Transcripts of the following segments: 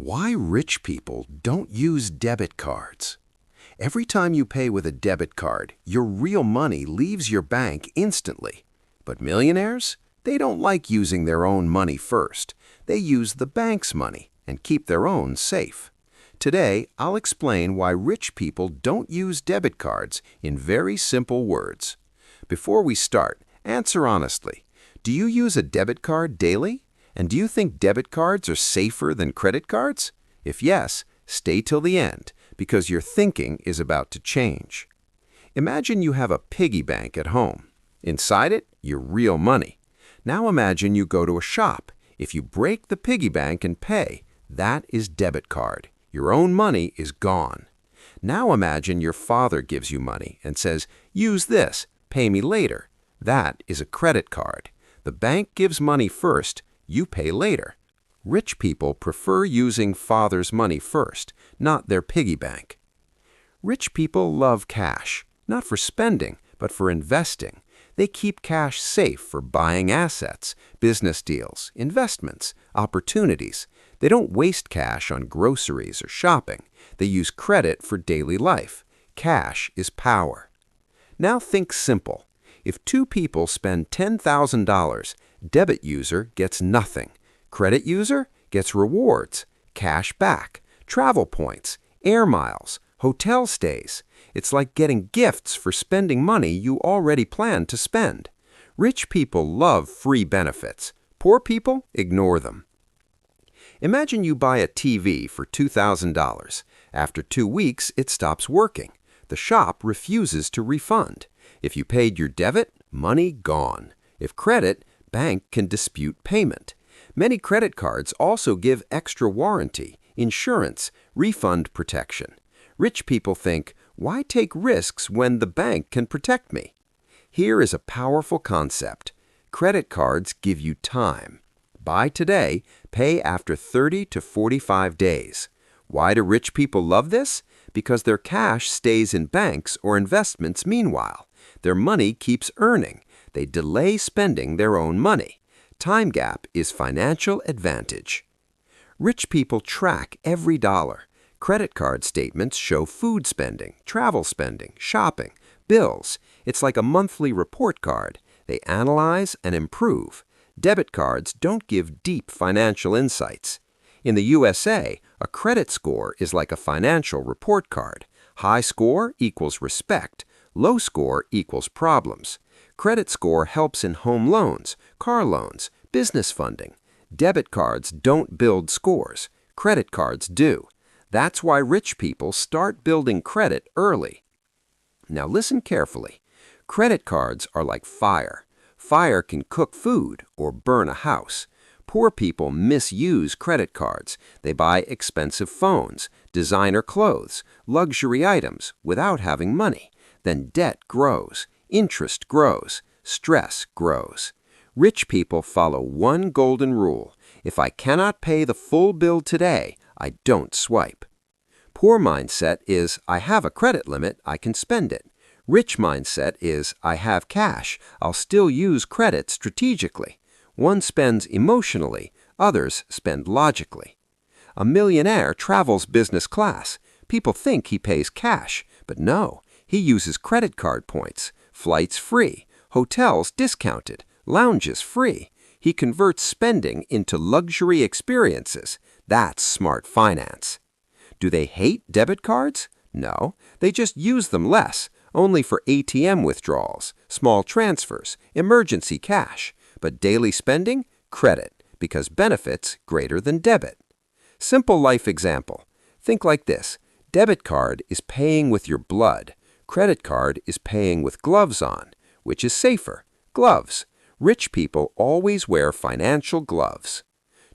Why rich people don't use debit cards. Every time you pay with a debit card, your real money leaves your bank instantly. But millionaires? They don't like using their own money first. They use the bank's money and keep their own safe. Today, I'll explain why rich people don't use debit cards in very simple words. Before we start, answer honestly. Do you use a debit card daily? And do you think debit cards are safer than credit cards? If yes, stay till the end, because your thinking is about to change. Imagine you have a piggy bank at home. Inside it, your real money. Now imagine you go to a shop. If you break the piggy bank and pay, that is debit card. Your own money is gone. Now imagine your father gives you money and says, "Use this, pay me later." That is a credit card. The bank gives money first, you pay later. Rich people prefer using father's money first, not their piggy bank. Rich people love cash, not for spending, but for investing. They keep cash safe for buying assets, business deals, investments, opportunities. They don't waste cash on groceries or shopping. They use credit for daily life. Cash is power. Now think simple. If two people spend $10,000, debit user gets nothing. Credit user gets rewards, cash back, travel points, air miles, hotel stays. It's like getting gifts for spending money you already planned to spend. Rich people love free benefits. Poor people ignore them. Imagine you buy a TV for $2,000. After 2 weeks, it stops working. The shop refuses to refund. If you paid your debit, money gone. If credit, bank can dispute payment. Many credit cards also give extra warranty, insurance, refund protection. Rich people think, why take risks when the bank can protect me? Here is a powerful concept. Credit cards give you time. Buy today, pay after 30 to 45 days. Why do rich people love this? Because their cash stays in banks or investments meanwhile. Their money keeps earning. They delay spending their own money. Time gap is financial advantage. Rich people track every dollar. Credit card statements show food spending, travel spending, shopping, bills. It's like a monthly report card. They analyze and improve. Debit cards don't give deep financial insights. In the USA, a credit score is like a financial report card. High score equals respect. Low score equals problems. Credit score helps in home loans, car loans, business funding. Debit cards don't build scores. Credit cards do. That's why rich people start building credit early. Now listen carefully. Credit cards are like fire. Fire can cook food or burn a house. Poor people misuse credit cards. They buy expensive phones, designer clothes, luxury items without having money. Then debt grows, interest grows, stress grows. Rich people follow one golden rule. If I cannot pay the full bill today, I don't swipe. Poor mindset is, I have a credit limit, I can spend it. Rich mindset is, I have cash, I'll still use credit strategically. One spends emotionally, others spend logically. A millionaire travels business class. People think he pays cash, but no, he uses credit card points. Flights free, hotels discounted, lounges free. He converts spending into luxury experiences. That's smart finance. Do they hate debit cards? No, they just use them less, only for ATM withdrawals, small transfers, emergency cash. But daily spending? Credit, because benefits greater than debit. Simple life example. Think like this. Debit card is paying with your blood. Credit card is paying with gloves on. Which is safer? Gloves. Rich people always wear financial gloves.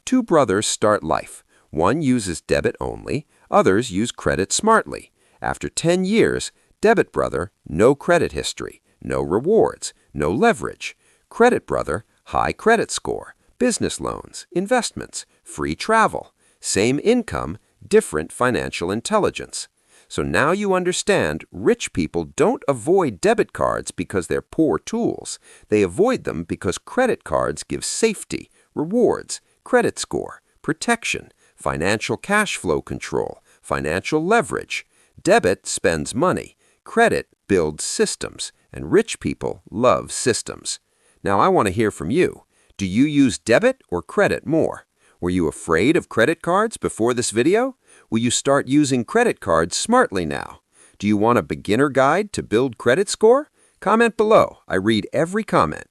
Two brothers start life. One uses debit only, others use credit smartly. After 10 years, debit brother, no credit history, no rewards, no leverage. Credit brother, high credit score, business loans, investments, free travel. Same income, different financial intelligence. So now you understand rich people don't avoid debit cards because they're poor tools. They avoid them because credit cards give safety, rewards, credit score, protection, financial cash flow control, financial leverage. Debit spends money. Credit builds systems, and rich people love systems. Now I want to hear from you. Do you use debit or credit more? Were you afraid of credit cards before this video? Will you start using credit cards smartly now? Do you want a beginner guide to build credit score? Comment below. I read every comment.